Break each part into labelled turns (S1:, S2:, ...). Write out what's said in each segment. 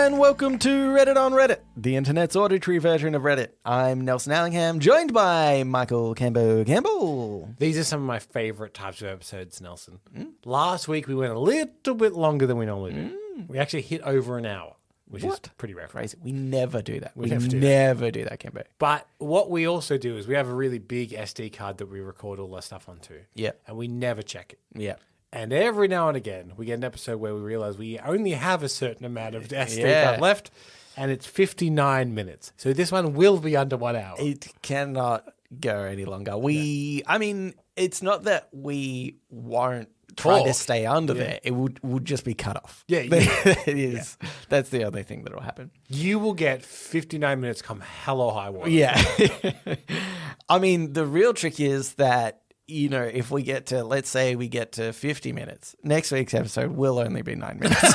S1: and welcome to Reddit on Reddit, the internet's auditory version of Reddit. I'm Nelson Allingham, joined by Michael Campbell.
S2: These are some of my favourite types of episodes, Nelson. Last week we went a little bit longer than we normally do. We actually hit over an hour, which is pretty rare.
S1: Crazy. We never do that. We
S2: never
S1: do that, Campbell.
S2: But what we also do is we have a really big SD card that we record all our stuff onto.
S1: Yeah.
S2: And we never check it.
S1: Yeah.
S2: And every now and again, we get an episode where we realize we only have a certain amount of SD card left, and it's 59 minutes. So this one will be under 1 hour.
S1: It cannot go any longer. I mean, it's not that we won't try to stay under there. It would just be cut off.
S2: Yeah.
S1: It is. Yeah. That's the only thing that will happen.
S2: You will get 59 minutes come hell or high water.
S1: Yeah. I mean, the real trick is that, you know, if we get to, let's say we get to 50 minutes, next week's episode will only be 9 minutes.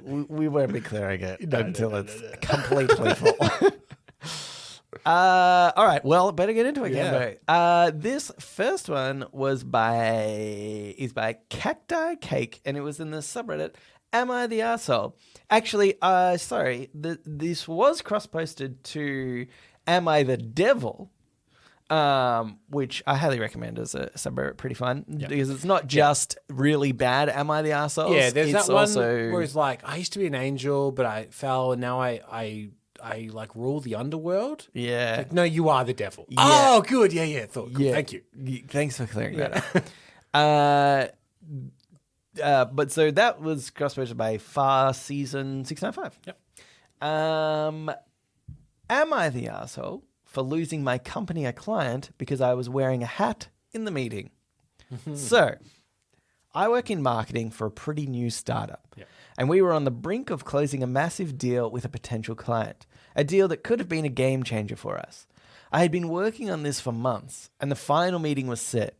S1: We won't be clearing it until it's completely full. All right, well, better get into it, Gambo. This first one is by Cacti Cake, and it was in the subreddit, Am I the Arsehole? Actually, this was cross-posted to Am I the Devil? Which I highly recommend as a subreddit, pretty fun because it's not just really bad. Am I the arsehole?
S2: Yeah, there's that one where it's like I used to be an angel, but I fell, and now I like rule the underworld.
S1: Yeah,
S2: like, no, you are the devil.
S1: Yeah.
S2: Oh, good. Yeah. Cool. Thank you.
S1: Thanks for clearing that up. But so that was cross-posted by Far Season 695.
S2: Yep.
S1: Am I the arsehole for losing my company a client because I was wearing a hat in the meeting? So, I work in marketing for a pretty new startup, and we were on the brink of closing a massive deal with a potential client, a deal that could have been a game changer for us. I had been working on this for months, and the final meeting was set.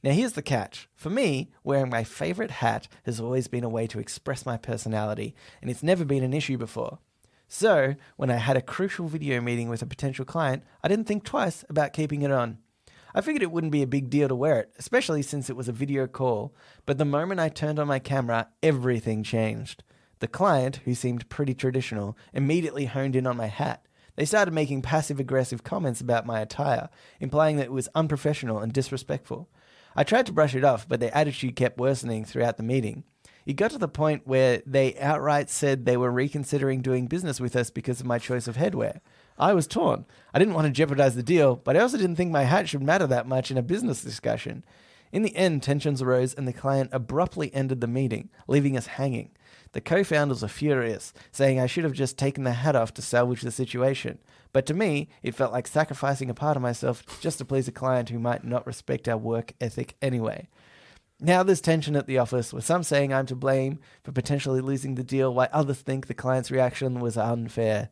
S1: Now, here's the catch. For me, wearing my favorite hat has always been a way to express my personality, and it's never been an issue before. So, when I had a crucial video meeting with a potential client, I didn't think twice about keeping it on. I figured it wouldn't be a big deal to wear it, especially since it was a video call, but the moment I turned on my camera, everything changed. The client, who seemed pretty traditional, immediately honed in on my hat. They started making passive-aggressive comments about my attire, implying that it was unprofessional and disrespectful. I tried to brush it off, but their attitude kept worsening throughout the meeting. It got to the point where they outright said they were reconsidering doing business with us because of my choice of headwear. I was torn. I didn't want to jeopardize the deal, but I also didn't think my hat should matter that much in a business discussion. In the end, tensions arose and the client abruptly ended the meeting, leaving us hanging. The co-founders were furious, saying I should have just taken the hat off to salvage the situation. But to me, it felt like sacrificing a part of myself just to please a client who might not respect our work ethic anyway. Now there's tension at the office, with some saying I'm to blame for potentially losing the deal, while others think the client's reaction was unfair.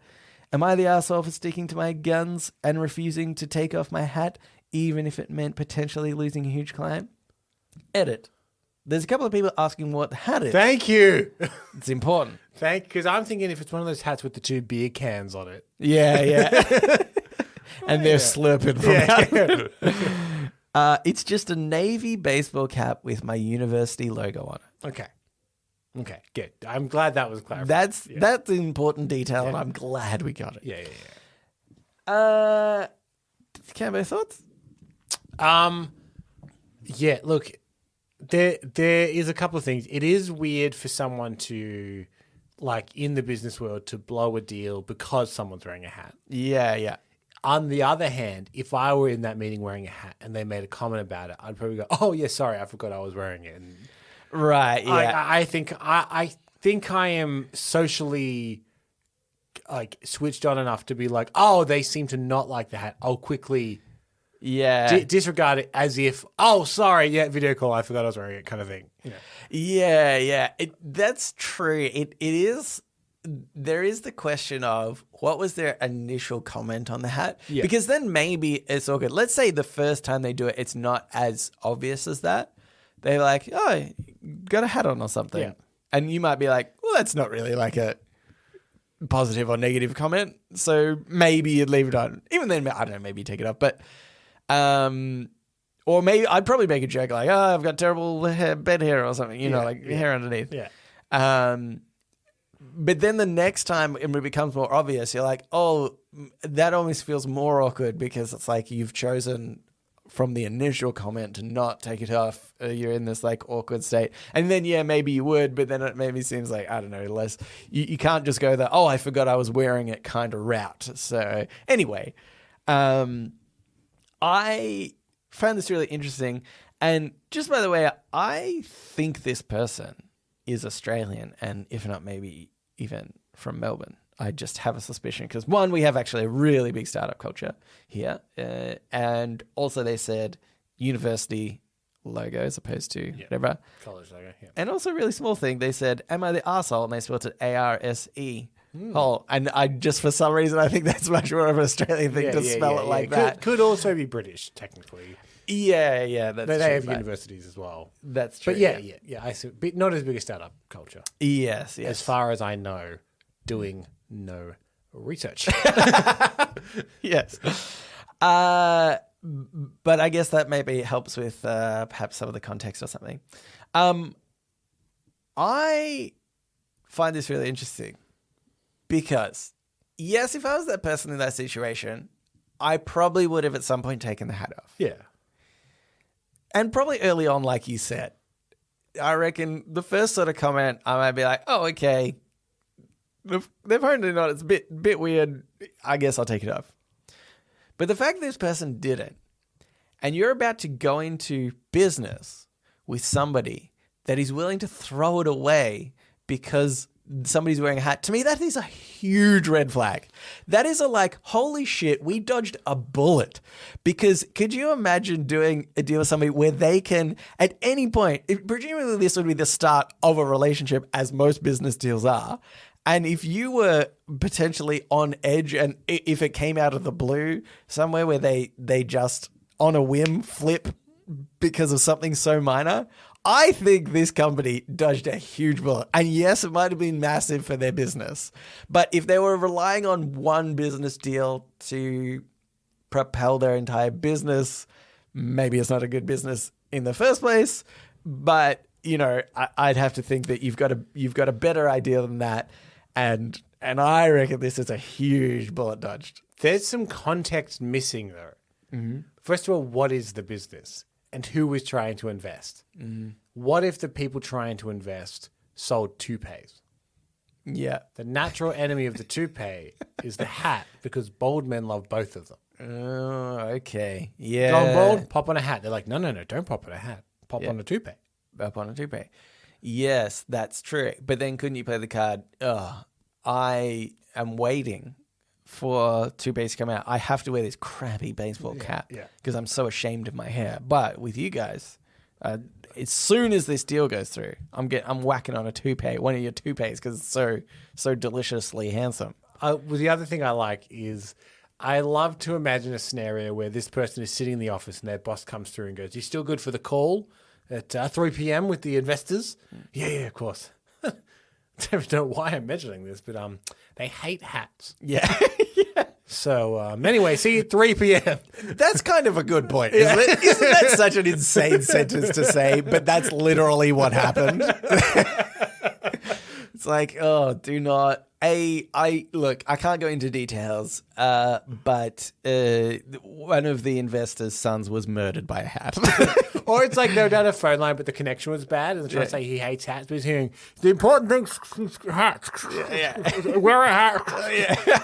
S1: Am I the arsehole for sticking to my guns and refusing to take off my hat, even if it meant potentially losing a huge client? Edit. There's a couple of people asking what the hat is.
S2: Thank you.
S1: It's important.
S2: Because I'm thinking if it's one of those hats with the 2 beer cans on it.
S1: Yeah. And they're slurping from out. It's just a navy baseball cap with my university logo on it.
S2: Okay, good. I'm glad that was clarified.
S1: That's an important detail, and I'm glad we got it.
S2: Yeah.
S1: Cambo, thoughts?
S2: Yeah, look, there is a couple of things. It is weird for someone to, like, in the business world, to blow a deal because someone's wearing a hat.
S1: Yeah.
S2: On the other hand, if I were in that meeting wearing a hat and they made a comment about it, I'd probably go, "Oh yeah, sorry, I forgot I was wearing it." And
S1: right. Yeah.
S2: I think I am socially like switched on enough to be like, "Oh, they seem to not like the hat. I'll quickly disregard it as if, oh, sorry, video call. I forgot I was wearing it," kind of thing.
S1: Yeah. That's true. It is. There is the question of what was their initial comment on the hat? Yeah. Because then maybe it's all good. Let's say the first time they do it, it's not as obvious as that. They're like, "Oh, got a hat on or something." Yeah. And you might be like, "Well, that's not really like a positive or negative comment. So maybe you'd leave it on." Even then, I don't know, maybe you take it off. But, or maybe I'd probably make a joke like, "Oh, I've got terrible bed hair or something," like hair underneath.
S2: Yeah.
S1: But then the next time it becomes more obvious, you're like, oh, that almost feels more awkward because it's like you've chosen from the initial comment to not take it off. You're in this like awkward state. And then, yeah, maybe you would, but then it maybe seems like, I don't know, less. You can't just go the, oh, I forgot I was wearing it kind of route. So anyway, I found this really interesting. And just by the way, I think this person is Australian and if not maybe even from Melbourne. I just have a suspicion because one, we have actually a really big startup culture here. And also they said university logo as opposed to whatever.
S2: College logo, yeah.
S1: And also a really small thing, they said, am I the arsehole? And they spelled it A-R-S-E. Oh, and I just for some reason I think that's much more of an Australian thing to spell it like that.
S2: Could also be British, technically.
S1: Yeah, that's true.
S2: They have universities as well.
S1: That's true.
S2: But yeah, I see. But not as big a startup culture.
S1: Yes.
S2: As far as I know, doing no research.
S1: Yes. But I guess that maybe helps with perhaps some of the context or something. I find this really interesting because, yes, if I was that person in that situation, I probably would have at some point taken the hat off.
S2: Yeah.
S1: And probably early on, like you said, I reckon the first sort of comment, I might be like, oh, okay, they've honed it on, it's a bit weird, I guess I'll take it off. But the fact this person didn't, and you're about to go into business with somebody that is willing to throw it away because somebody's wearing a hat, to me, that is a huge red flag. That is a like, holy shit, we dodged a bullet. Because could you imagine doing a deal with somebody where they can, at any point, presumably this would be the start of a relationship, as most business deals are. And if you were potentially on edge and if it came out of the blue, somewhere where they just on a whim flip because of something so minor, I think this company dodged a huge bullet. And yes, it might have been massive for their business. But if they were relying on one business deal to propel their entire business, maybe it's not a good business in the first place. But, you know, I'd have to think that you've got a better idea than that. And I reckon this is a huge bullet dodged.
S2: There's some context missing, though. Mm-hmm. First of all, what is the business? And who is trying to invest? Mm. What if the people trying to invest sold toupees?
S1: Yeah.
S2: The natural enemy of the toupee is the hat because bald men love both of them.
S1: Oh, okay. Yeah.
S2: Gone bald, pop on a hat. They're like, no, don't pop on a hat. Pop on a toupee.
S1: Pop on a toupee. Yes, that's true. But then couldn't you play the card, I am waiting for toupees to come out. I have to wear this crappy baseball cap because I'm so ashamed of my hair. But with you guys, as soon as this deal goes through, I'm whacking on a toupee, one of your toupees, because it's so deliciously handsome.
S2: Well, the other thing I like is I love to imagine a scenario where this person is sitting in the office and their boss comes through and goes, "You still good for the call at 3 p.m. with the investors?" Yeah, of course. I don't know why I'm mentioning this, but they hate hats.
S1: Yeah.
S2: So anyway, see you at 3 p.m.
S1: That's kind of a good point, isn't it? Isn't that such an insane sentence to say? But that's literally what happened. It's like, oh, do not. Look, I can't go into details, but one of the investors' sons was murdered by a hat.
S2: Or it's like they were down a phone line, but the connection was bad, and they're trying to say he hates hats, but he's hearing the important thing's hats. Yeah. Wear a hat.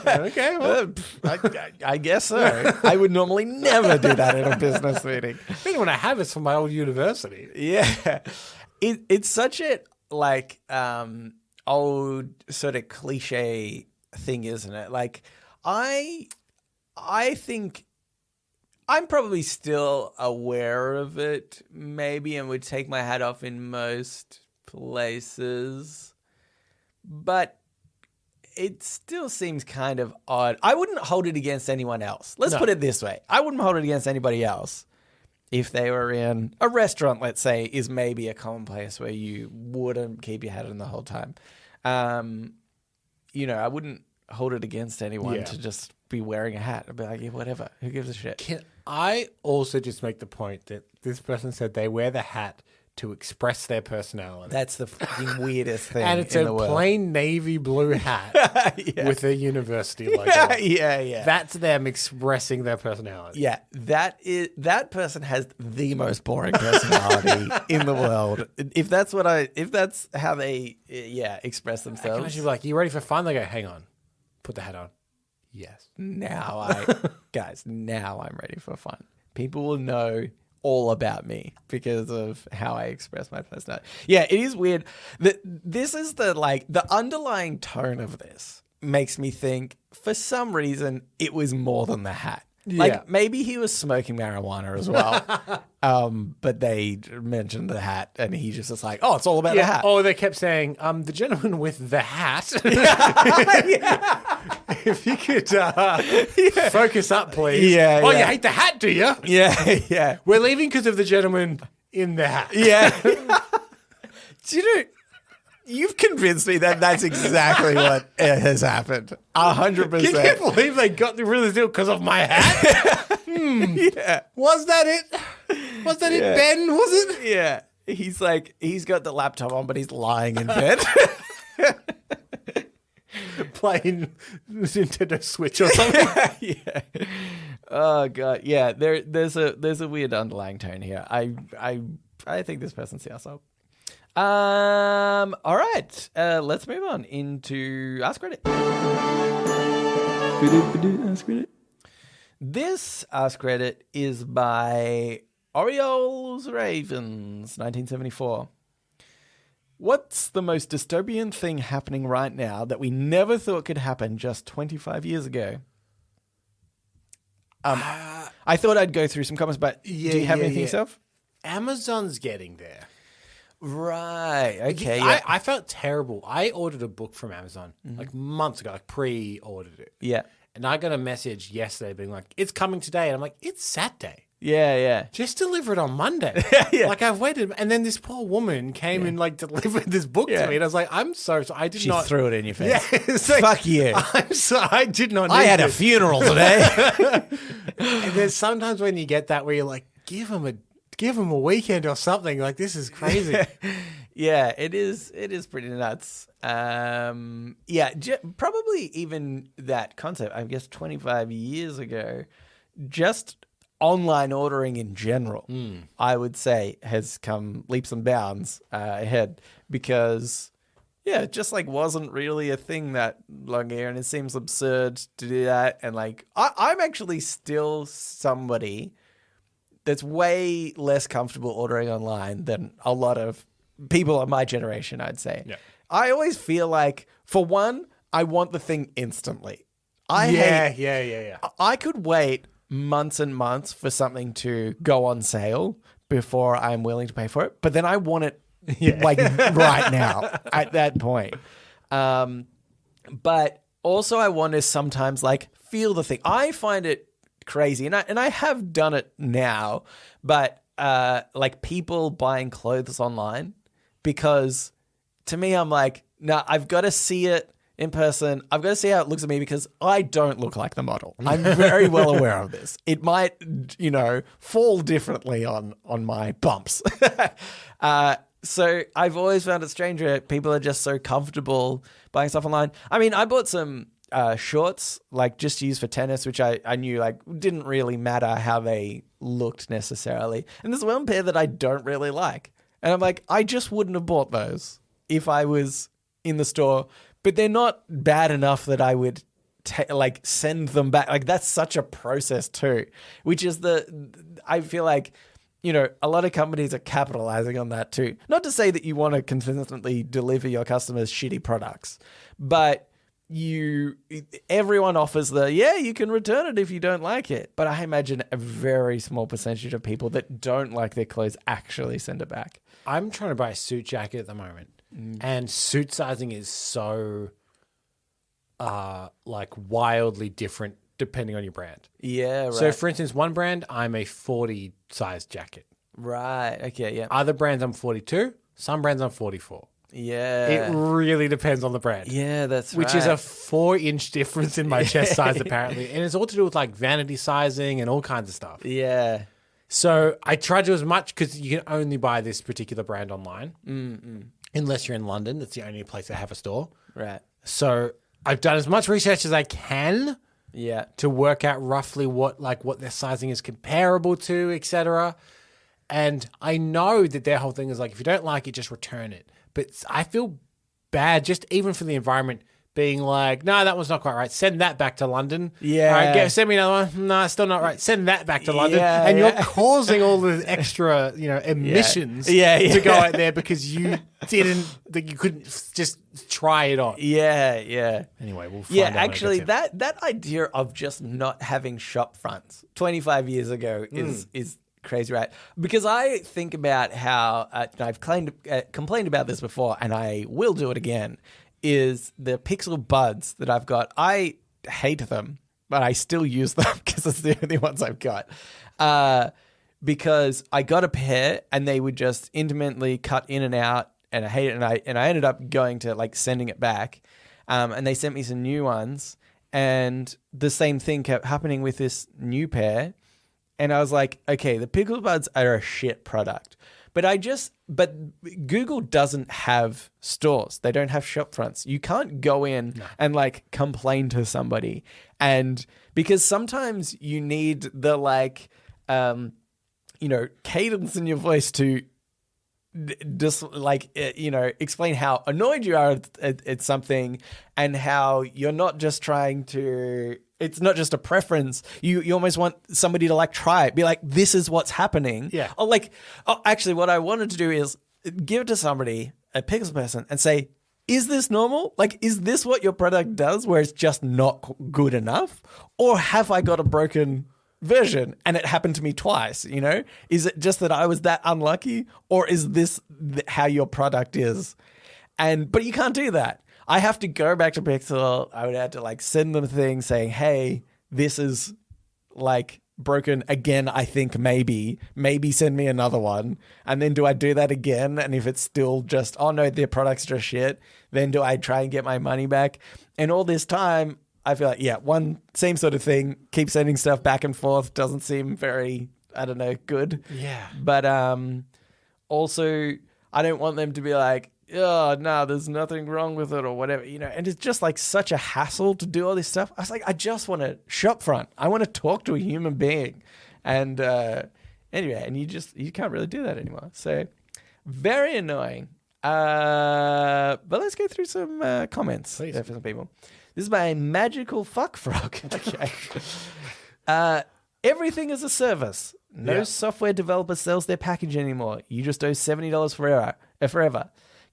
S2: Okay, well,
S1: I guess so. I would normally never do that in a business meeting.
S2: I think when I have it's from my old university.
S1: Yeah, it's such a like old sort of cliche thing, isn't it? Like I think I'm probably still aware of it, maybe, and would take my hat off in most places. But it still seems kind of odd. I wouldn't hold it against anyone else. Let's put it this way. I wouldn't hold it against anybody else if they were in a restaurant, let's say, is maybe a common place where you wouldn't keep your hat on the whole time. I wouldn't hold it against anyone to just be wearing a hat. I'd be like, yeah, whatever. Who gives a shit?
S2: Can I also just make the point that this person said they wear the hat to express their personality.
S1: That's the fucking weirdest thing
S2: And it's
S1: in
S2: a
S1: the world.
S2: plain navy blue hat with a university logo.
S1: Yeah.
S2: That's them expressing their personality.
S1: Yeah, that person has the most boring personality in the world. If that's how they express
S2: I can
S1: themselves.
S2: actually be like, you ready for fun? They go, hang on, put the hat on. Yes.
S1: Now I'm ready for fun. People will know all about me because of how I express my personality. Yeah, it is weird. This is the underlying tone of this makes me think for some reason it was more than the hat.
S2: Yeah.
S1: Like maybe he was smoking marijuana as well. But they mentioned the hat and he just was like, oh, it's all about the hat.
S2: Oh, they kept saying, the gentleman with the hat. If you could focus up, please.
S1: Yeah,
S2: oh,
S1: yeah.
S2: you hate the hat, do you?
S1: Yeah.
S2: We're leaving because of the gentleman in the hat.
S1: Yeah. Do you know, you've convinced me that that's exactly what has happened. 100%.
S2: Can you believe they got rid of this deal because of my hat?
S1: Yeah.
S2: Was that it? Was that it, Ben? Was it?
S1: Yeah. He's got the laptop on, but he's lying in bed.
S2: Playing Nintendo Switch or something.
S1: Yeah. Oh god. Yeah. There's a weird underlying tone here. I think this person's the asshole. All right. Let's move on into Ask Reddit. Ask Reddit. This Ask Reddit is by Orioles Ravens, 1974. What's the most dystopian thing happening right now that we never thought could happen just 25 years ago? I thought I'd go through some comments, but do you have anything yourself?
S2: Amazon's getting there.
S1: Right. Okay.
S2: I felt terrible. I ordered a book from Amazon like months ago, like pre-ordered it.
S1: Yeah.
S2: And I got a message yesterday being like, it's coming today. And I'm like, it's Saturday.
S1: Yeah.
S2: Just deliver it on Monday.
S1: Yeah.
S2: Like I've waited. And then this poor woman came and like delivered this book to me. And I was like, I'm so sorry. I did
S1: She
S2: not.
S1: threw it in your face.
S2: Yeah, it's like,
S1: Fuck you.
S2: I'm sorry. I did not.
S1: I
S2: need
S1: had a
S2: this.
S1: funeral today.
S2: And there's sometimes when you get that where you're like, give him a weekend or something. Like, this is crazy.
S1: Yeah, it is pretty nuts. Probably even that concept, I guess 25 years ago, just online ordering in general, I would say has come leaps and bounds ahead because, it just like wasn't really a thing that long ago, and it seems absurd to do that. And like, I'm actually still somebody that's way less comfortable ordering online than a lot of people of my generation, I'd say. Yeah. I always feel like, for one, I want the thing instantly. I could wait months and months for something to go on sale before I'm willing to pay for it, but then I want it like right now at that point. But also I want to sometimes like feel the thing. I find it crazy, and I have done it now, but like people buying clothes online, because to me I'm like, no, I've got to see it in person. I've got to see how it looks at me because I don't look like the model. I'm very well aware of this. It might, fall differently on my bumps. So I've always found it strange where people are just so comfortable buying stuff online. I mean, I bought some shorts, like just used for tennis, which I knew like didn't really matter how they looked necessarily. And there's one pair that I don't really like. And I'm like, I just wouldn't have bought those if I was in the store. But they're not bad enough that I would send them back. Like that's such a process too, which is I feel like, a lot of companies are capitalizing on that too. Not to say that you want to consistently deliver your customers shitty products, but everyone offers you can return it if you don't like it. But I imagine a very small percentage of people that don't like their clothes actually send it back.
S2: I'm trying to buy a suit jacket at the moment. And suit sizing is so wildly different depending on your brand.
S1: Yeah, right.
S2: So for instance, one brand, I'm a 40 size jacket.
S1: Right. Okay, yeah.
S2: Other brands I'm 42, some brands I'm 44.
S1: Yeah.
S2: It really depends on the brand.
S1: Yeah, that's
S2: right. Which is a 4-inch difference in my chest size apparently. And it's all to do with like vanity sizing and all kinds of stuff.
S1: Yeah.
S2: So I tried to as much because you can only buy this particular brand online. Unless you're in London. That's the only place they have a store.
S1: Right.
S2: So I've done as much research as I can to work out roughly what their sizing is comparable to, etc. And I know that their whole thing is like, if you don't like it, just return it. But I feel bad just even for the environment being like, no, that one's not quite right. Send that back to London.
S1: Yeah.
S2: All right, send me another one. No, it's still not right. Send that back to London. And you're causing all the extra, emissions to go out there because you couldn't just try it on.
S1: Yeah.
S2: Anyway, we'll find out.
S1: Actually, that idea of just not having shop fronts 25 years ago is crazy, right? Because I think about how I've complained about this before, and I will do it again. Is the Pixel Buds that I've got. I hate them, but I still use them because it's the only ones I've got. Because I got a pair and they would just intermittently cut in and out, and I hate it. And I ended up going to sending it back, and they sent me some new ones, and the same thing kept happening with this new pair, and I was like, okay, the Pixel Buds are a shit product. But Google doesn't have stores. They don't have shop fronts. You can't go in and complain to somebody. And because sometimes you need the cadence in your voice to just explain how annoyed you are at something, and how you're not just trying to... It's not just a preference. You almost want somebody to try it. Be like, this is what's happening.
S2: Yeah.
S1: Actually, what I wanted to do is give it to somebody, a Pixel person, and say, is this normal? Is this what your product does where it's just not good enough? Or have I got a broken version and it happened to me twice, Is it just that I was that unlucky? Or is this how your product is? But you can't do that. I have to go back to Pixel. I would have to send them a thing saying, hey, this is broken again. I think maybe send me another one. And then do I do that again? And if it's still just, oh no, their product's just shit, then do I try and get my money back? And all this time, I feel like, one same sort of thing. Keep sending stuff back and forth. Doesn't seem very, I don't know, good.
S2: Yeah.
S1: But also, I don't want them to be like, oh, no, there's nothing wrong with it or whatever, and it's just such a hassle to do all this stuff. I was like, I just want a shop front. I want to talk to a human being. And anyway, and you can't really do that anymore. So very annoying. But let's go through some comments for some people. This is by Magical Fuck Frog. Okay. Everything is a service. No software developer sells their package anymore. You just owe $70 forever.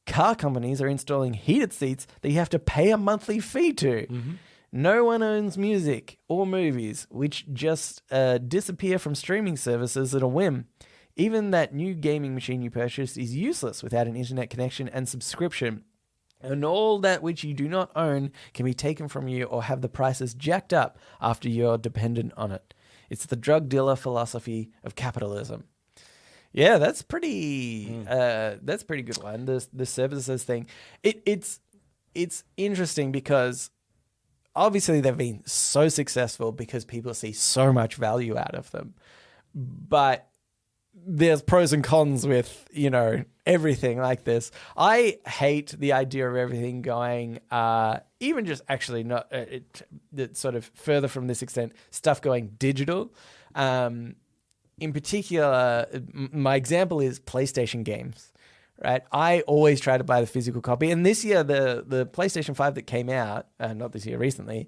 S1: Car companies are installing heated seats that you have to pay a monthly fee to. Mm-hmm. No one owns music or movies, which just disappear from streaming services at a whim. Even that new gaming machine you purchased is useless without an internet connection and subscription. And all that which you do not own can be taken from you or have the prices jacked up after you're dependent on it. It's the drug dealer philosophy of capitalism. Yeah, that's pretty good one. The services thing. It's interesting because obviously they've been so successful because people see so much value out of them. But there's pros and cons with, everything like this. I hate the idea of everything going, even just actually not sort of further from this extent, stuff going digital. In particular, my example is PlayStation games, right? I always try to buy the physical copy. And this year, the PlayStation 5 that came out, not this year, recently,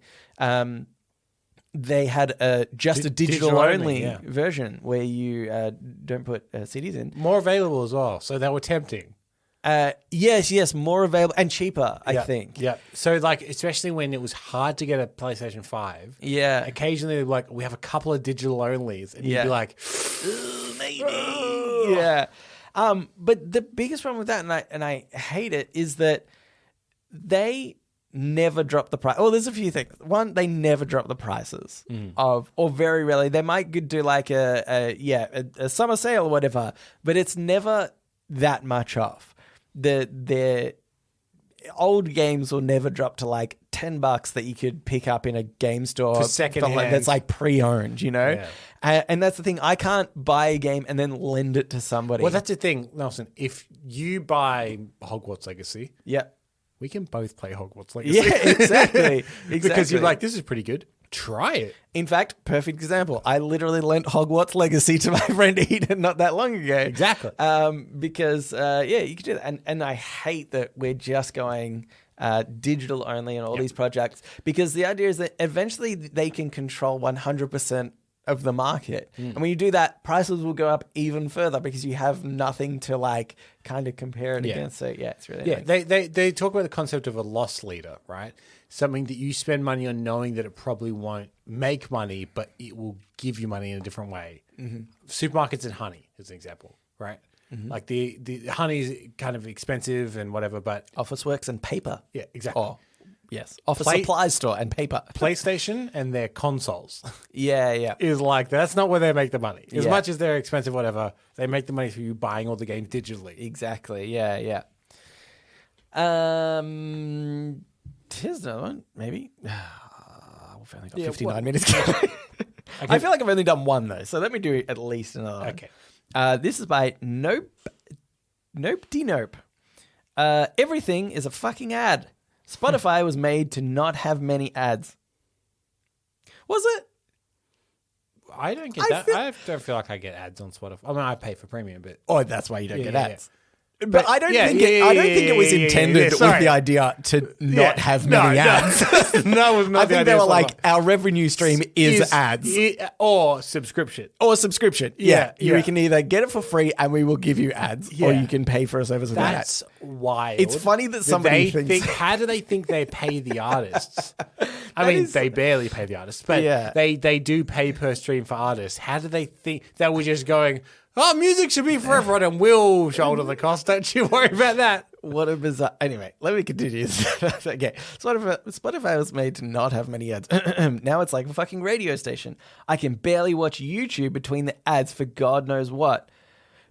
S1: they had just a digital-only version where you don't put CDs in.
S2: More available as well, so they were tempting.
S1: Yes, more available and cheaper, I think.
S2: Yeah. So, especially when it was hard to get a PlayStation 5.
S1: Yeah.
S2: Occasionally, we have a couple of digital onlys, and you'd be like,
S1: maybe. Yeah. But the biggest problem with that, and I hate it, is that they never drop the price. Oh, there's a few things. One, they never drop the prices or very rarely. They might do a summer sale or whatever, but it's never that much off. old games will never drop to like $10 that you could pick up in a game store
S2: For secondhand.
S1: that's like pre-owned, you know?
S2: Yeah.
S1: And that's the thing. I can't buy a game and then lend it to somebody.
S2: Well, that's the thing, Nelson. If you buy Hogwarts Legacy,
S1: yeah.
S2: we can both play Hogwarts Legacy.
S1: Yeah, exactly.
S2: Because you're like, this is pretty good. Try it.
S1: In fact, perfect example. I literally lent Hogwarts Legacy to my friend Eden not that long ago.
S2: Exactly.
S1: Because, you can do that. And I hate that we're just going digital only and all these projects, because the idea is that eventually they can control 100% of the market. And when you do that, prices will go up even further because you have nothing to like kind of compare it against. So it's really annoying.
S2: They talk about the concept of a loss leader, right? Something that you spend money on knowing that it probably won't make money, but it will give you money in a different way. Supermarkets and honey is an example, right? Like the honey is kind of expensive and whatever, but
S1: Officeworks and paper.
S2: Yeah, exactly.
S1: Oh, yes. Office supplies store and paper.
S2: PlayStation and their consoles.
S1: Yeah.
S2: Is like, that's not where they make the money. As much as they're expensive, whatever, they make the money through you buying all the games digitally.
S1: Exactly. Yeah. Here's another one, maybe. We've only got 59 minutes. I feel like I've only done one, though, so let me do at least another one.
S2: Okay.
S1: This is by Nope. Everything is a fucking ad. Spotify was made to not have many ads. Was it?
S2: I don't get that. I don't feel like I get ads on Spotify. I mean, I pay for premium, but...
S1: Oh, that's why you don't get ads. But I don't think it was intended with the idea to not have many ads.
S2: No, it was not.
S1: I think they were like, our revenue stream is ads.
S2: Or subscription.
S1: Yeah. You can either get it for free and we will give you ads, or you can pay for a service without ads.
S2: That's wild.
S1: It's funny that somebody thinks...
S2: How do they think they pay the artists? I mean, they barely pay the artists, but they do pay per stream for artists. How do they think that we're just going... Oh, music should be for everyone and we'll shoulder the cost. Don't you worry about that.
S1: What a bizarre... Anyway, let me continue. Okay. Spotify was made to not have many ads. Now it's like a fucking radio station. I can barely watch YouTube between the ads for God knows what.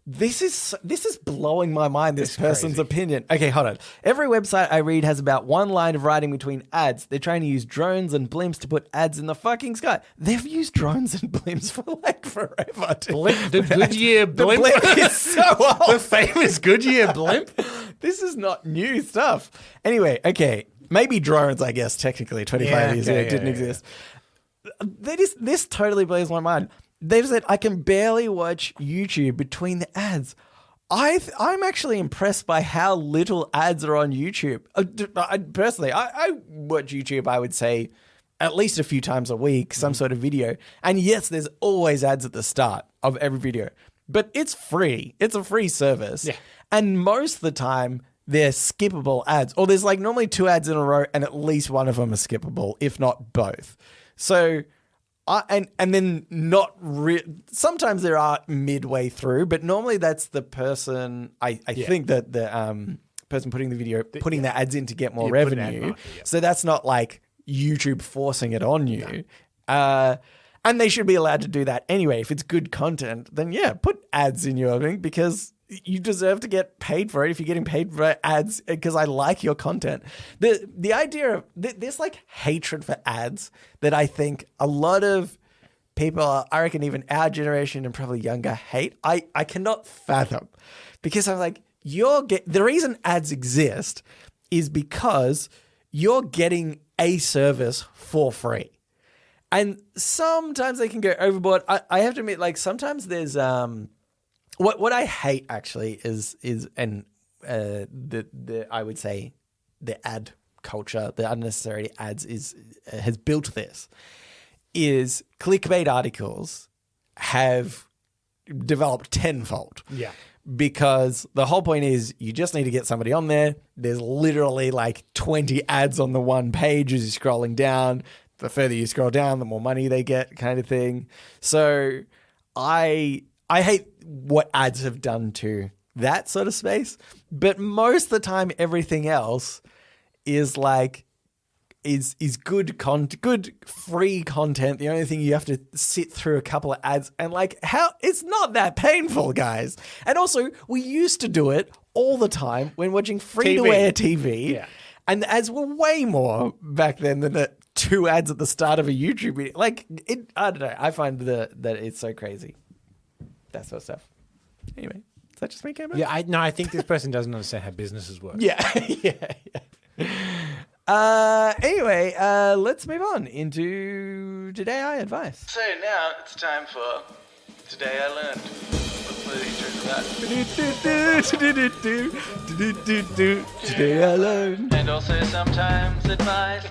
S1: This is blowing my mind, this person's opinion. Okay, hold on. Every website I read has about one line of writing between ads. They're trying to use drones and blimps to put ads in the fucking sky. They've used drones and blimps for like forever.
S2: The Goodyear blimp.
S1: The blimp is so old.
S2: The famous Goodyear blimp.
S1: This is not new stuff. Anyway, okay. Maybe drones, I guess, technically 25 years ago didn't exist. This totally blows my mind. They've said, I can barely watch YouTube between the ads. I'm actually impressed by how little ads are on YouTube. Personally, I watch YouTube, I would say, at least a few times a week, some sort of video. And yes, there's always ads at the start of every video. But it's free. It's a free service. Yeah. And most of the time, they're skippable ads. Or there's like normally 2 ads in a row and at least one of them is skippable, if not both. So... and then not sometimes there are midway through, but normally that's the person. I think that the person putting the video putting the ads in to get more revenue. So that's not like YouTube forcing it on you. No. And they should be allowed to do that anyway. If it's good content, then put ads in your thing because you deserve to get paid for it if you're getting paid for ads because I like your content. The idea of this like hatred for ads that I think a lot of people, I reckon even our generation and probably younger, hate, I cannot fathom because I'm like, the reason ads exist is because you're getting a service for free. And sometimes they can go overboard. I have to admit, like sometimes there's what I hate actually is I would say the ad culture, the unnecessary ads has built this. Is clickbait articles have developed tenfold. Yeah. Because the whole point is you just need to get somebody on there. There's literally like 20 ads on the one page as you're scrolling down. The further you scroll down, the more money they get kind of thing. So I hate what ads have done to that sort of space. But most of the time, everything else is like, is good good free content. The only thing you have to sit through a couple of ads and like how it's not that painful, guys. And also we used to do it all the time when watching free-to-air TV.
S2: Yeah.
S1: And the ads were way more back then than the 2 ads at the start of a YouTube video. Like, I don't know. I find that it's so crazy. That sort of stuff. Anyway, is that just me, Cameron?
S2: Yeah, I think this person doesn't understand how businesses work.
S1: Yeah. Anyway, let's move on into Today I Advice. So now it's time for Today I Learned. Today I Learned. And also sometimes advice.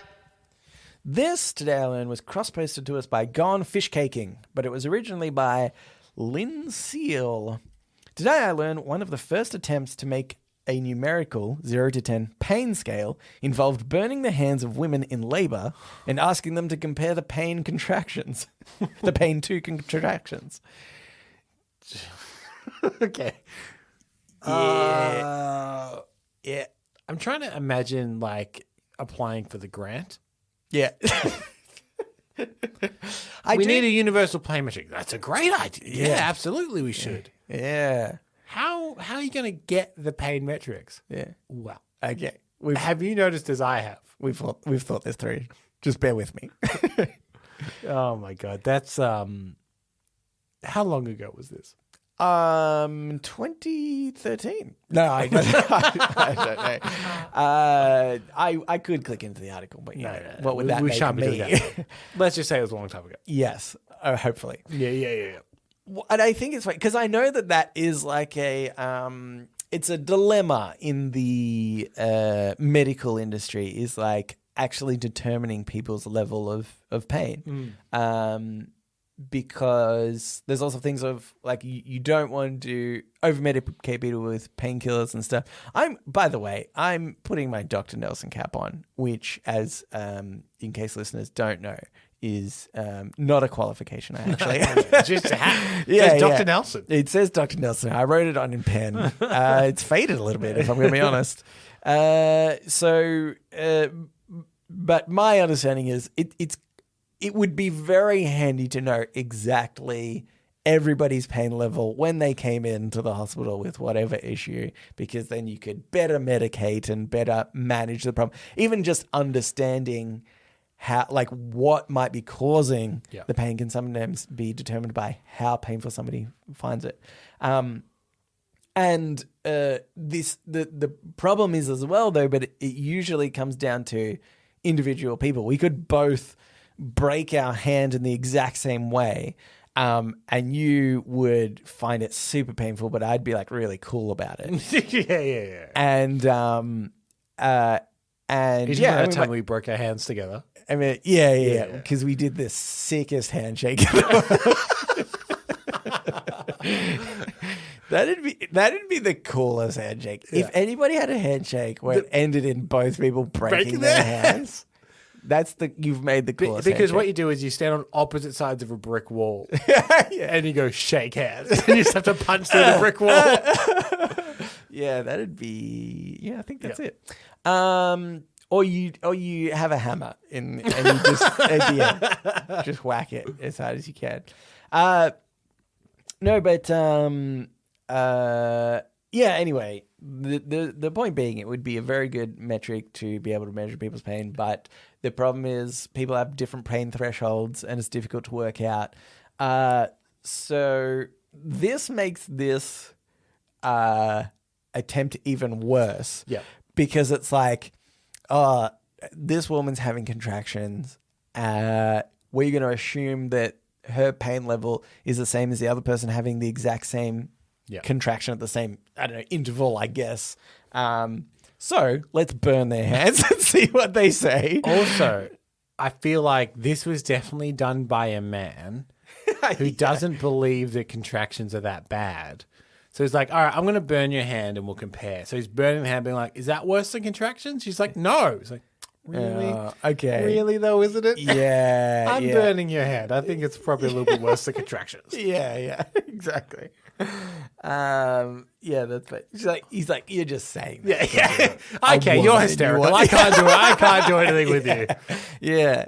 S1: This Today I Learned was cross-posted to us by Gone Fish Caking, but it was originally by Lynn Seal. Today I learned one of the first attempts to make a numerical 0 to 10 pain scale involved burning the hands of women in labor and asking them to compare the pain contractions. The pain to contractions. Okay. Yeah. Yeah.
S2: I'm trying to imagine, like, applying for the grant.
S1: Yeah.
S2: We need a universal pain metric. That's a great idea. Yeah, absolutely we should.
S1: Yeah.
S2: How are you going to get the pain metrics?
S1: Yeah.
S2: Well,
S1: okay.
S2: Have you noticed as I have?
S1: We've thought this through. Just bear with me.
S2: Oh my God. That's how long ago was this?
S1: 2013. No, I don't know. I could click into the article, but no. What would that make me?
S2: Let's just say it was a long time ago.
S1: Yes, hopefully.
S2: Yeah.
S1: And I think it's funny because I know that is like it's a dilemma in the medical industry, is like actually determining people's level of pain. Because there's also things of like you don't want to over-medicate people with painkillers and stuff. By the way, I'm putting my Dr. Nelson cap on, which, as in case listeners don't know, is not a qualification. I actually
S2: just a hat. It says Dr. Nelson.
S1: It says Dr. Nelson. I wrote it on in pen. It's faded a little bit, if I'm going to be honest. But my understanding is it would be very handy to know exactly everybody's pain level when they came into the hospital with whatever issue, because then you could better medicate and better manage the problem. Even just understanding how, like, what might be causing the pain can sometimes be determined by how painful somebody finds it. The problem is as well, though, but it usually comes down to individual people. We could both break our hand in the exact same way, and you would find it super painful, but I'd be like really cool about it.
S2: Yeah.
S1: And
S2: that time we broke our hands together.
S1: I mean, yeah, because we did the sickest handshake. That'd be the coolest handshake. Yeah. If anybody had a handshake where it ended in both people breaking their hands. You've made the coolest
S2: because
S1: handshake.
S2: What you do is you stand on opposite sides of a brick wall and you go shake hands. And you just have to punch through the brick wall.
S1: Yeah, that'd be... Yeah, I think that's it. Or you have a hammer and you just at the end, just whack it as hard as you can. Anyway, the point being, it would be a very good metric to be able to measure people's pain, but the problem is people have different pain thresholds and it's difficult to work out. So this makes this attempt even worse.
S2: Yeah.
S1: Because it's like, this woman's having contractions. We're going to assume that her pain level is the same as the other person having the exact same contraction at the same, interval, I guess. So let's burn their hands and see what they say.
S2: Also, I feel like this was definitely done by a man who doesn't believe that contractions are that bad. So he's like, all right, I'm going to burn your hand and we'll compare. So he's burning the hand, being like, is that worse than contractions? She's like, no. He's like, really?
S1: Okay.
S2: Really, though, isn't it?
S1: Yeah.
S2: I'm burning your hand. I think it's probably a little bit worse than contractions.
S1: Yeah, exactly. That's right. He's like, you're just saying that.
S2: Yeah. Okay, you're hysterical. I can't do it. I can't do anything with you.
S1: Yeah.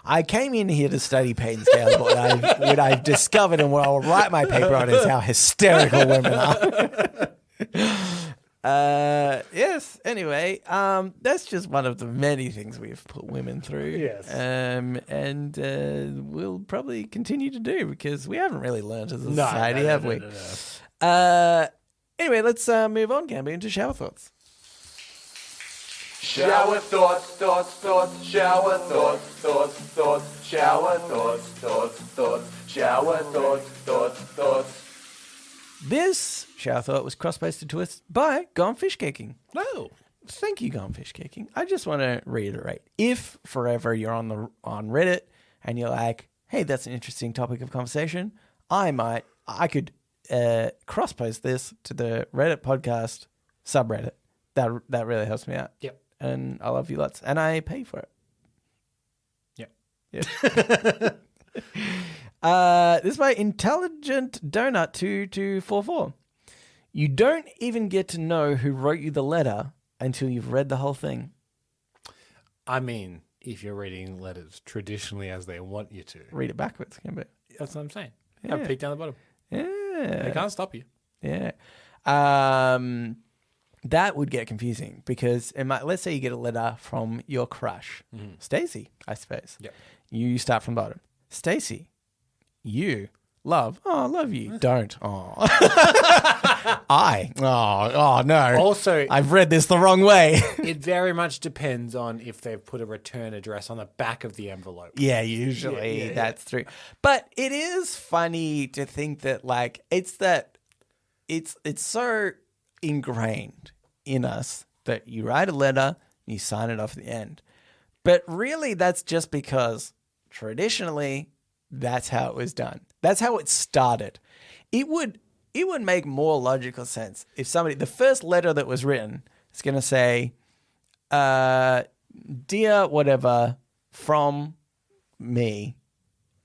S1: I came in here to study pain scales. What I've discovered and what I'll write my paper on is how hysterical women are. Yes. Anyway, that's just one of the many things we've put women through.
S2: Yes.
S1: And we'll probably continue to do because we haven't really learned as a society, have we? No. Anyway, let's move on, Gamby, into shower thoughts.
S3: Shower thoughts, shower thoughts, shower thoughts, shower thoughts.
S1: This shower thought was cross-posted to us by Gone Fish Kicking.
S2: Oh,
S1: thank you, Gone Fish Kicking. I just want to reiterate: if forever you're on Reddit and you're like, "Hey, that's an interesting topic of conversation," I could cross-post this to the Reddit podcast subreddit. That really helps me out.
S2: Yep.
S1: And I love you lots. And I pay for it.
S2: Yep.
S1: This is by Intelligent Donut 2244. You don't even get to know who wrote you the letter until you've read the whole thing.
S2: I mean, if you're reading letters traditionally as they want you to.
S1: Read it backwards, can be.
S2: That's what I'm saying.
S1: Yeah.
S2: Have a peek down the bottom.
S1: Yeah.
S2: They can't stop you.
S1: Yeah. That would get confusing because let's say you get a letter from your crush, Stacey, I suppose.
S2: Yep.
S1: You start from bottom. Stacey, you love. Oh, love you. Don't. Oh. Oh, no.
S2: Also,
S1: I've read this the wrong way.
S2: It very much depends on if they've put a return address on the back of the envelope.
S1: Yeah, usually that's true. But it is funny to think that it's so ingrained in us that you write a letter and you sign it off at the end. But really that's just because traditionally that's how it was done. That's how it started. It would make more logical sense if the first letter that was written is going to say, dear whatever from me,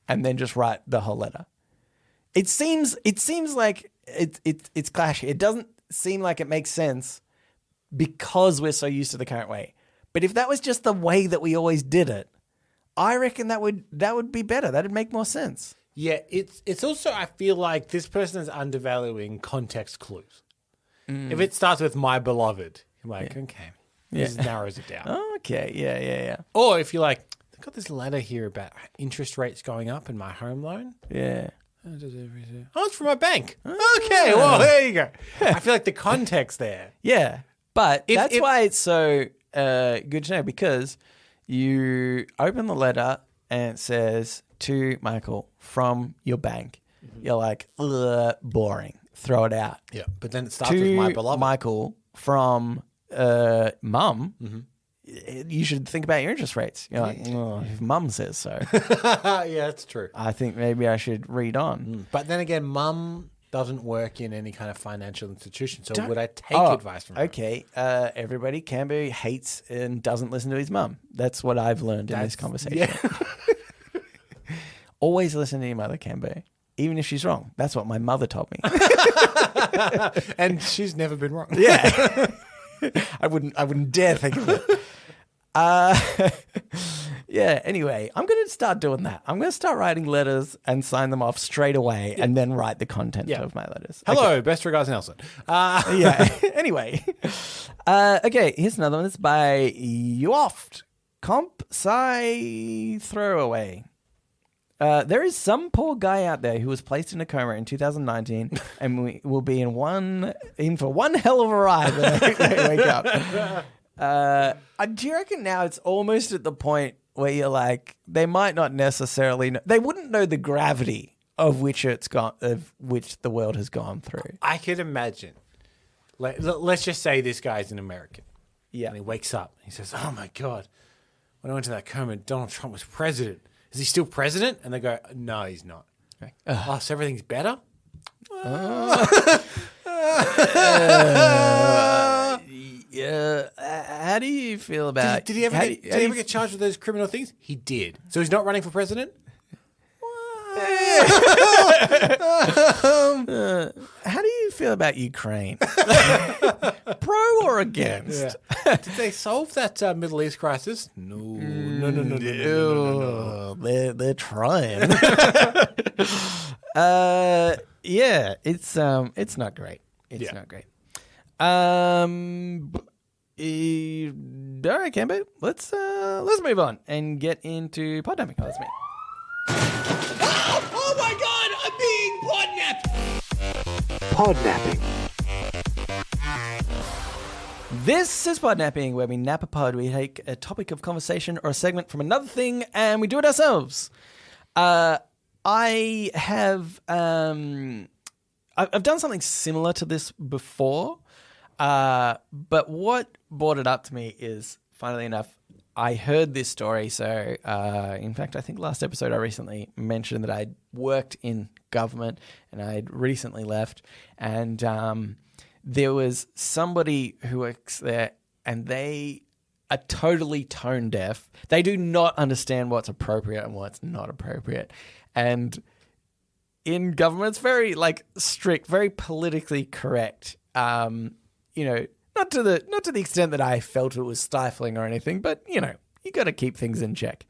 S1: and then just write the whole letter. It seems like it's clashy. It doesn't seem like it makes sense because we're so used to the current way. But if that was just the way that we always did it, I reckon that would be better. That'd make more sense.
S2: Yeah, it's also, I feel like this person is undervaluing context clues. If it starts with my beloved, you're like, okay, this narrows it down.
S1: Okay, yeah.
S2: Or if you're like, I've got this letter here about interest rates going up in my home loan.
S1: Yeah.
S2: Oh, it's from my bank. Okay, well, there you go. I feel like the context there.
S1: Yeah, but that's why it's so good to know, because you open the letter and it says, to Michael from your bank. You're like, boring. Throw it out.
S2: Yeah, but then it starts with my beloved.
S1: Michael from mum. You should think about your interest rates. You're like, if mum says so.
S2: Yeah, that's true.
S1: I think maybe I should read on.
S2: But then again, mum doesn't work in any kind of financial institution. So would I take advice from her?
S1: Okay. Everybody, Cambo hates and doesn't listen to his mum. That's what I've learned in this conversation. Yeah. Always listen to your mother, Cambo. Even if she's wrong. That's what my mother told me.
S2: And she's never been wrong.
S1: Yeah. I wouldn't dare think of it. Yeah, anyway, I'm going to start doing that. I'm going to start writing letters and sign them off straight away and then write the content of my letters.
S2: Hello, best regards, Nelson.
S1: Yeah, anyway. Okay, here's another one. It's by Yoft. Comp Sci Throwaway. There is some poor guy out there who was placed in a coma in 2019 and we will be in for one hell of a ride when they wake up. Do you reckon now it's almost at the point where you're like, they might not necessarily know, they wouldn't know the gravity of which the world has gone through.
S2: I could imagine. Let's just say this guy's an American.
S1: Yeah.
S2: And he wakes up. He says, oh my God, when I went to that coma, Donald Trump was president. Is he still president? And they go, no, he's not. Okay. Oh, so everything's better?
S1: Yeah. How do you feel about...
S2: Did he ever get charged with those criminal things? He did. So he's not running for president?
S1: How do you feel about Ukraine? Pro or against?
S2: Yeah. Did they solve that Middle East crisis? No.
S1: They're trying. Yeah, it's not great. It's not great. All right, Cambo. Let's move on and get into Podnapping. Oh, that's me.
S2: Oh my God! I'm being podnapped.
S3: Podnapping.
S1: This is Podnapping, where we nap a pod. We take a topic of conversation or a segment from another thing, and we do it ourselves. I have I've done something similar to this before, but what brought it up to me is, funnily enough, I heard this story. So, in fact, I think last episode I recently mentioned that I'd worked in government and I'd recently left, and there was somebody who works there, and they are totally tone deaf. They do not understand what's appropriate and what's not appropriate. And in government, it's very strict, very politically correct. Not to the extent that I felt it was stifling or anything, but you got to keep things in check.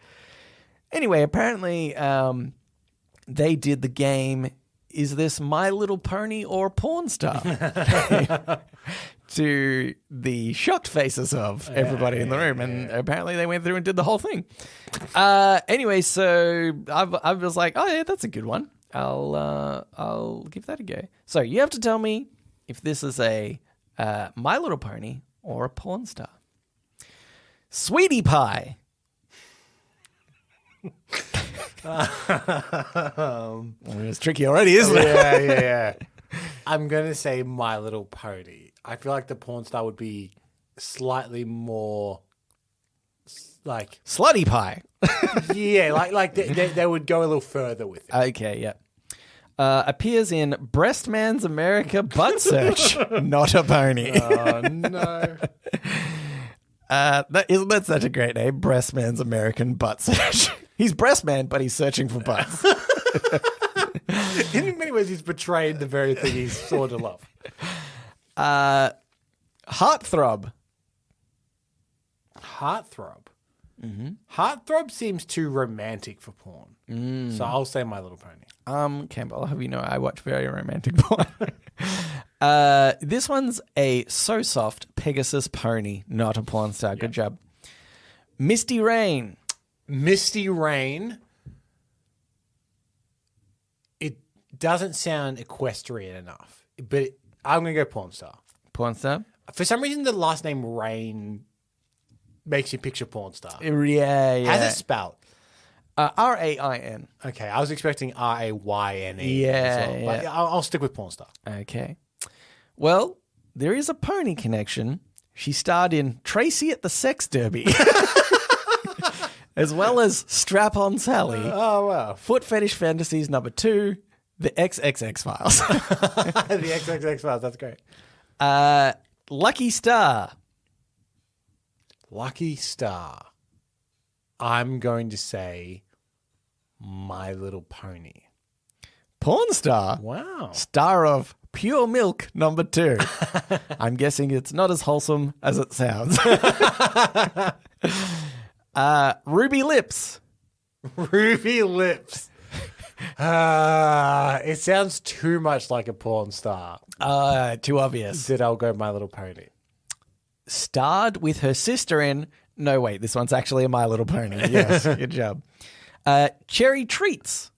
S1: Anyway, apparently, they did the game, is this My Little Pony or porn star? To the shocked faces of everybody in the room. And apparently they went through and did the whole thing. Anyway, so I was like, oh yeah, that's a good one. I'll give that a go. So you have to tell me if this is a My Little Pony or a porn star. Sweetie Pie. It's tricky already, isn't it?
S2: Yeah. I'm going to say My Little Pony. I feel like the porn star would be slightly more like...
S1: Slutty Pie.
S2: Yeah, like they would go a little further with it.
S1: Okay, yeah. Appears in Breast Man's America Butt Search. Not a pony.
S2: Oh, no.
S1: That's such a great name. Breast Man's American Butt Search. He's Breast Man, but he's searching for butts.
S2: In many ways, he's betrayed the very thing he's sort of love.
S1: Heartthrob.
S2: Heartthrob.
S1: Mm-hmm.
S2: Heartthrob seems too romantic for porn. So I'll say My Little Pony.
S1: Campbell, I'll have you know I watch very romantic porn. This one's a So Soft Pegasus pony, not a porn star. Good job. Misty Rain.
S2: Misty Rain. It doesn't sound equestrian enough, but I'm going to go porn star.
S1: Porn star?
S2: For some reason, the last name Rain makes you picture porn star.
S1: Yeah.
S2: How's it spelled?
S1: R-A-I-N.
S2: Okay, I was expecting R-A-Y-N-E.
S1: Yeah,
S2: But I'll stick with porn star.
S1: Okay. Well, there is a pony connection. She starred in Tracy at the Sex Derby. As well as Strap-On Sally.
S2: Oh, wow.
S1: Foot Fetish Fantasies #2, The XXX Files.
S2: The XXX Files, that's great.
S1: Lucky Star.
S2: Lucky Star. I'm going to say My Little Pony.
S1: Porn star.
S2: Wow.
S1: Star of Pure Milk #2. I'm guessing it's not as wholesome as it sounds. Ruby Lips.
S2: Ruby Lips. It sounds too much like a porn star.
S1: Too obvious.
S2: That I'll go My Little Pony.
S1: Starred with her sister in... No, wait, this one's actually a My Little Pony. Yes, good job. Cherry Treats.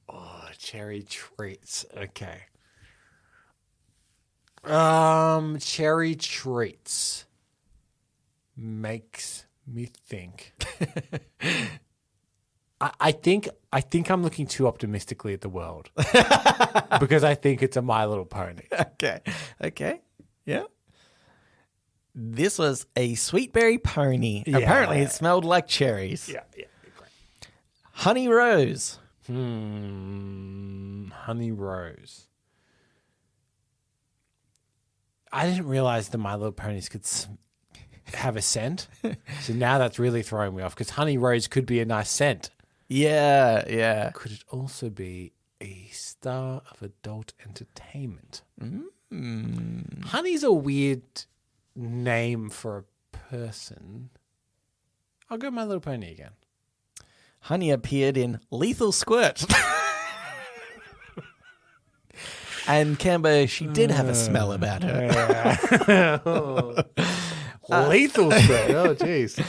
S2: Oh, Cherry Treats. Okay. Cherry Treats makes me think. I think I'm looking too optimistically at the world because I think it's a My Little Pony.
S1: Okay. Yeah. This was a sweetberry pony.
S2: Yeah.
S1: Apparently, it smelled like cherries.
S2: Yeah. Great.
S1: Honey Rose.
S2: Honey Rose. I didn't realize the My Little Ponies could have a scent. So now that's really throwing me off because Honey Rose could be a nice scent.
S1: Yeah.
S2: Could it also be a star of adult entertainment? Honey's a weird name for a person. I'll go My Little Pony again.
S1: Honey appeared in Lethal Squirt. And Cambo, she did have a smell about her.
S2: Lethal spread. Oh, jeez.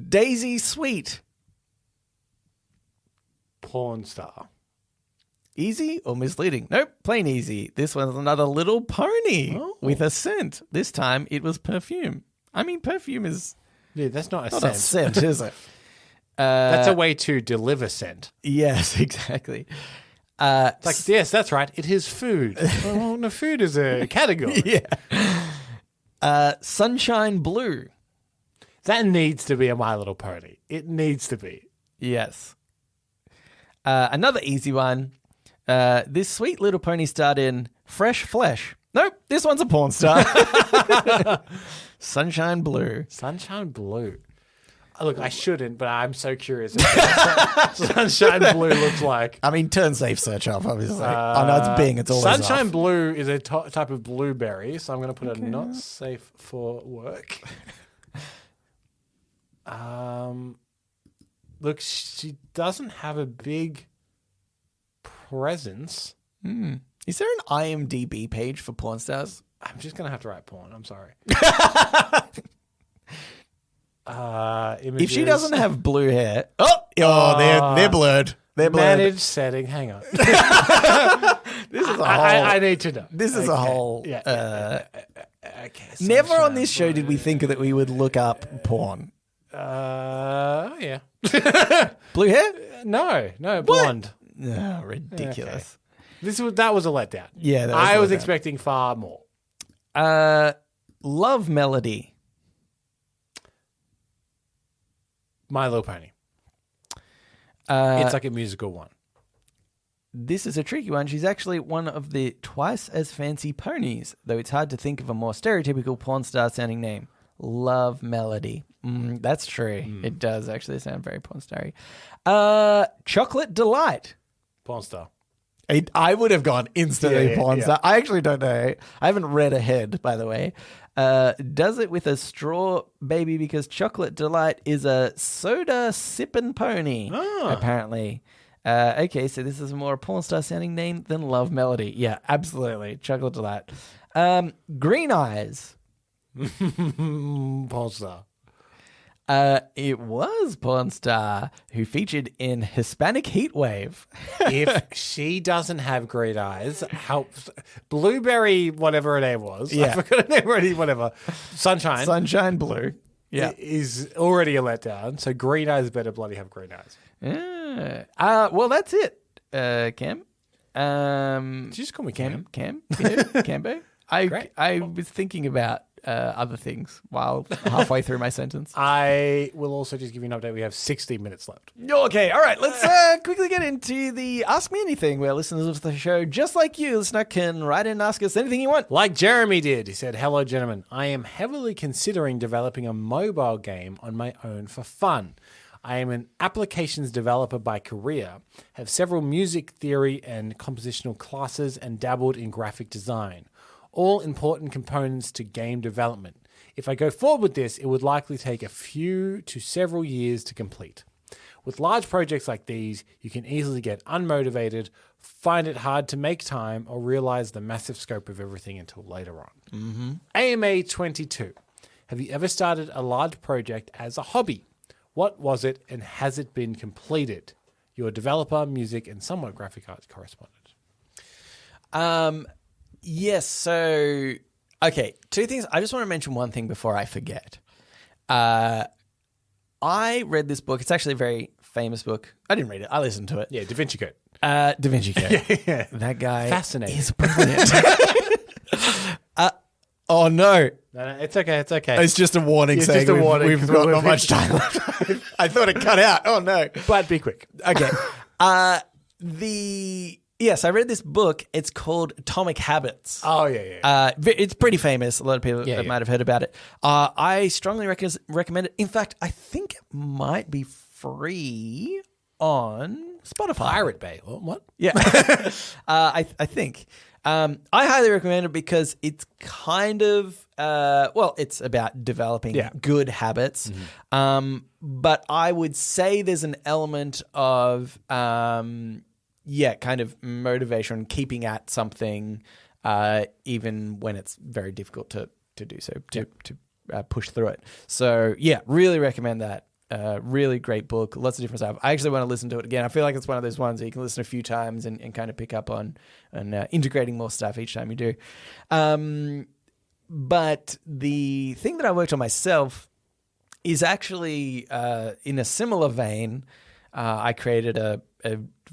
S1: Daisy Sweet.
S2: Porn star.
S1: Easy or misleading? Nope, plain easy. This one's another little pony with a scent. This time it was perfume. I mean, perfume is
S2: Yeah, that's not a
S1: not
S2: scent.
S1: a scent, is it?
S2: That's a way to deliver scent.
S1: Yes, exactly.
S2: Like, yes, that's right. It is food. Well, no, food is a category.
S1: Yeah. Sunshine Blue.
S2: That needs to be a My Little Pony. It needs to be.
S1: Yes. Another easy one. This sweet little pony starred in Fresh Flesh. Nope, this one's a porn star. Sunshine Blue.
S2: Sunshine Blue. Look, I shouldn't, but I'm so curious what Sunshine Blue looks like.
S1: I mean, turn safe search off, obviously. Oh, no, it's Bing. It's always
S2: Sunshine
S1: off.
S2: Blue is a type of blueberry, so I'm going to put a not safe for work. Look, she doesn't have a big presence.
S1: Is there an IMDb page for porn stars?
S2: I'm just going to have to write porn. I'm sorry.
S1: If she doesn't have blue hair... they're blurred. They're blurred.
S2: Manage setting. Hang on.
S1: This is a whole...
S2: I need to know.
S1: This is a whole...
S2: Okay.
S1: Never on this show did we think that we would look up porn.
S2: Yeah.
S1: Blue hair?
S2: No, blonde.
S1: No, ridiculous.
S2: That was a letdown.
S1: Yeah, that was
S2: I
S1: a
S2: was
S1: letdown.
S2: expecting far more.
S1: Love Melody.
S2: My Little Pony. It's like a musical one.
S1: This is a tricky one. She's actually one of the twice as fancy ponies, though it's hard to think of a more stereotypical porn star sounding name. Love Melody. That's true. It does actually sound very porn starry. Chocolate Delight.
S2: Porn star.
S1: I would have gone instantly porn star.
S2: yeah.
S1: I actually don't know. I haven't read ahead, by the way. Does it with a straw baby because Chocolate Delight is a soda sipping pony, apparently. Okay, so this is a more porn star sounding name than Love Melody. Yeah, absolutely. Chocolate Delight. Green Eyes.
S2: Porn star.
S1: It was porn star who featured in Hispanic Heatwave.
S2: If she doesn't have green eyes, helps. Blueberry, whatever her name was.
S1: Yeah.
S2: I forgot her name already, whatever. Sunshine.
S1: Sunshine Blue. Yeah.
S2: Is already a letdown. So green eyes better bloody have green eyes.
S1: Well, that's it, Cam.
S2: Did you just call me Cam?
S1: Cambo.
S2: Great.
S1: I was thinking about other things while halfway through my sentence.
S2: I will also just give you an update. We have 60 minutes left.
S1: Okay, all right. Let's quickly get into the Ask Me Anything, where listeners of the show, just like you, listener, can write in and ask us anything you want.
S2: Like Jeremy did. He said, "Hello, gentlemen. I am heavily considering developing a mobile game on my own for fun. I am an applications developer by career, have several music theory and compositional classes, and dabbled in graphic design. All important components to game development. If I go forward with this, it would likely take a few to several years to complete. With large projects like these, you can easily get unmotivated, find it hard to make time, or realize the massive scope of everything until later on. AMA 22. Have you ever started a large project as a hobby? What was it, and has it been completed? Your developer, music, and somewhat graphic arts correspondent."
S1: Yes, so, okay, two things. I just want to mention one thing before I forget. I read this book. It's actually a very famous book. I didn't read it. I listened to it.
S2: Yeah, Da Vinci Code.
S1: Da Vinci Code.
S2: Yeah.
S1: That guy
S2: Fascinating.
S1: is brilliant. Oh, no.
S2: No, it's okay. It's okay.
S1: It's just a warning
S2: It's
S1: saying
S2: just a warning,
S1: we've
S2: 'cause
S1: got
S2: we're-
S1: not much time left. I thought it cut out. Oh, no.
S2: But be quick.
S1: Okay. Yes, I read this book. It's called Atomic Habits.
S2: Oh, yeah.
S1: It's pretty famous. A lot of people
S2: Yeah.
S1: might have heard about it. I strongly recommend it. In fact, I think it might be free on Spotify.
S2: Pirate Bay. What?
S1: Yeah. I think. I highly recommend it because it's kind of, it's about developing good habits. But I would say there's an element of kind of motivation, keeping at something, even when it's very difficult to do so, to push through it. So yeah, really recommend that. Really great book, lots of different stuff. I actually want to listen to it again. I feel like it's one of those ones that you can listen a few times and kind of pick up on and integrating more stuff each time you do. But the thing that I worked on myself is actually in a similar vein. I created a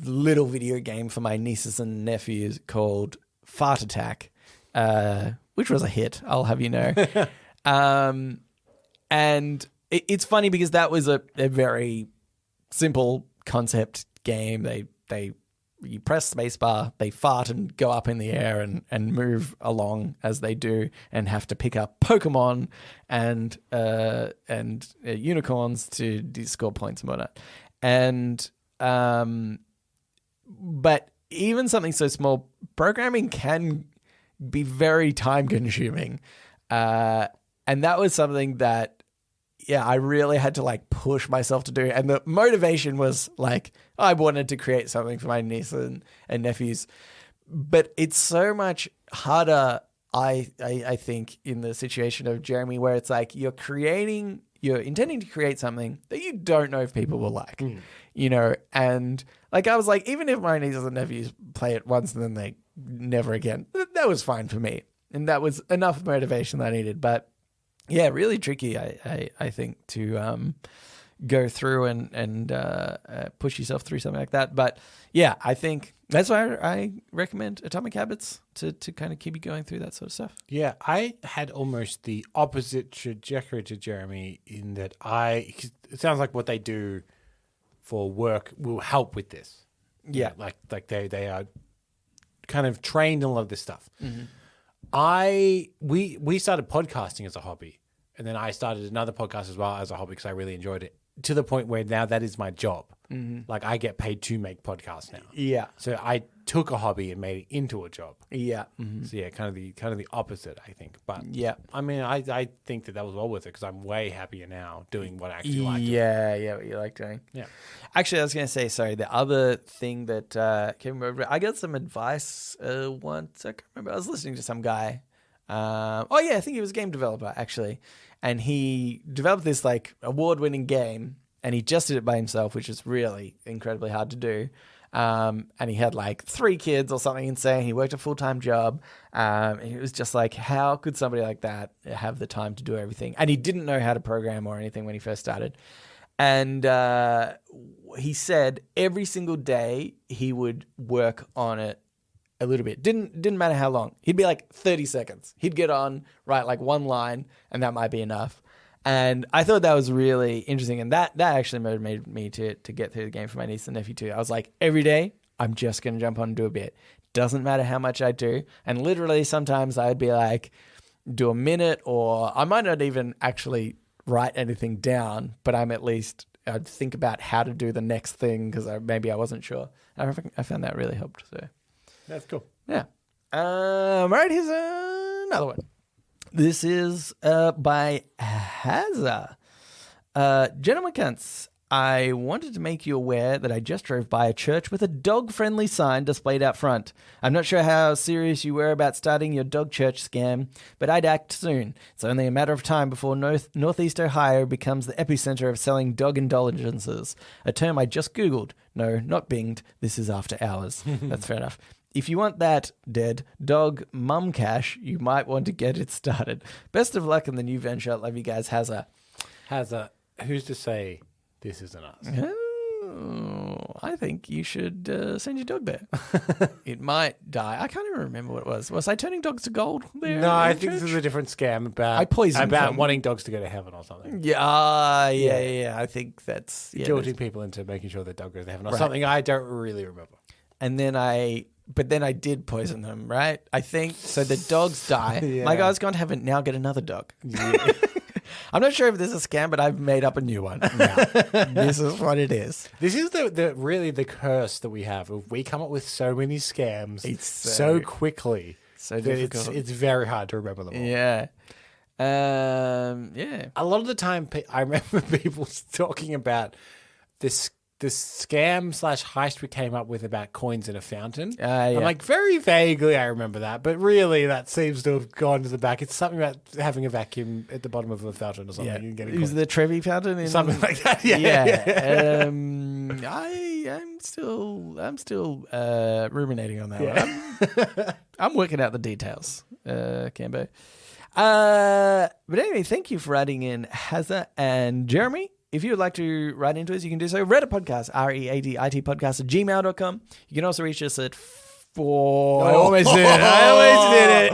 S1: little video game for my nieces and nephews called Fart Attack, which was a hit, I'll have you know. And it's funny because that was a very simple concept game. You press spacebar, they fart and go up in the air and move along as they do, and have to pick up Pokemon and unicorns to score points and whatnot. And but even something so small, programming can be very time consuming, and that was something that I really had to like push myself to do. And the motivation was like, I wanted to create something for my nieces and nephews. But it's so much harder, I think, in the situation of Jeremy, where it's like you're intending to create something that you don't know if people will like, you know? And like, I was like, even if my nieces and nephews play it once and then they never again, that was fine for me. And that was enough motivation that I needed. But yeah, really tricky, I think, to go through and push yourself through something like that. But yeah, I think that's why I recommend Atomic Habits to kind of keep you going through that sort of stuff.
S2: Yeah, I had almost the opposite trajectory to Jeremy in that it sounds like what they do for work will help with this.
S1: Yeah.
S2: Like they are kind of trained in a lot of this stuff.
S1: Mm-hmm.
S2: We started podcasting as a hobby, and then I started another podcast as well as a hobby because I really enjoyed it, to the point where now that is my job. Mm-hmm. Like, I get paid to make podcasts now.
S1: Yeah.
S2: So I took a hobby and made it into a job.
S1: Yeah. Mm-hmm.
S2: So yeah, kind of the opposite, I think. But
S1: yeah,
S2: I mean, I think that was well worth it because I'm way happier now doing what I actually like.
S1: Yeah, what you like doing.
S2: Yeah.
S1: Actually, I was going to say, sorry, the other thing that came over, I got some advice once. I can't remember. I was listening to some guy. I think he was a game developer, actually. And he developed this like award-winning game, and he just did it by himself, which is really incredibly hard to do. And he had like 3 kids or something insane. He worked a full-time job. And it was just like, how could somebody like that have the time to do everything? And he didn't know how to program or anything when he first started. And he said every single day he would work on it a little bit. Didn't matter how long. He'd be like 30 seconds. He'd get on, write like one line, and that might be enough. And I thought that was really interesting. And that actually motivated me to get through the game for my niece and nephew too. I was like, every day, I'm just going to jump on and do a bit. Doesn't matter how much I do. And literally sometimes I'd be like, do a minute, or I might not even actually write anything down, but I'd think about how to do the next thing because maybe I wasn't sure. I found that really helped. So
S2: that's cool.
S1: Yeah. All right, here's another one. This is by Hazza. Gentlemen cunts, I wanted to make you aware that I just drove by a church with a dog-friendly sign displayed out front. I'm not sure how serious you were about starting your dog church scam, but I'd act soon. It's only a matter of time before Northeast Ohio becomes the epicenter of selling dog indulgences, a term I just Googled. No, not binged. This is after hours. That's fair enough. If you want that dead dog mum cash, you might want to get it started. Best of luck in the new venture. Love you guys. Hazza.
S2: Who's to say this isn't us?
S1: Oh, I think you should send your dog there. It might die. I can't even remember what it was. Was I turning dogs to gold there?
S2: No, I think this is a different scam about wanting dogs to go to heaven or something.
S1: Yeah, I think that's
S2: guilting people into making sure their dog goes to heaven or something. I don't really remember.
S1: And then I did poison them, right? I think so. The dogs die. Yeah. My guy's gone to heaven. Now get another dog. Yeah. I'm not sure if this is a scam, but I've made up a new one. Now. This is what it is.
S2: This is really the curse that we have. We come up with so many scams so quickly.
S1: So difficult.
S2: It's very hard to remember them all.
S1: Yeah.
S2: A lot of the time, I remember people talking about this the scam / heist we came up with about coins in a fountain.
S1: Yeah.
S2: I'm like, very vaguely I remember that, but really that seems to have gone to the back. It's something about having a vacuum at the bottom of a fountain or something.
S1: Yeah.
S2: And getting
S1: It was the Trevi fountain in
S2: something like that. Yeah.
S1: Yeah. I'm still ruminating on that one. I'm working out the details, Cambo. But anyway, thank you for writing in, Hazza and Jeremy. If you would like to write into us, you can do so. readitpodcast, READIT podcast @gmail.com. You can also reach us at I almost did it.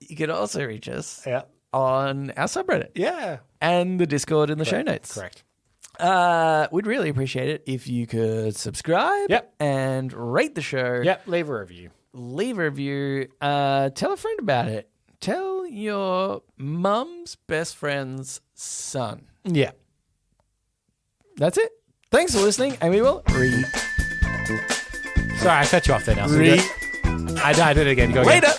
S1: You can also reach us on our subreddit.
S2: Yeah.
S1: And the Discord in the show notes.
S2: Correct.
S1: We'd really appreciate it if you could subscribe and rate the show.
S2: Yep. Leave a review.
S1: Tell a friend about it. Tell your mum's best friend's son.
S2: Yeah.
S1: That's it. Thanks for listening, and we will read.
S2: Sorry, I cut you off there now. So I did it again. Go again.
S1: Later.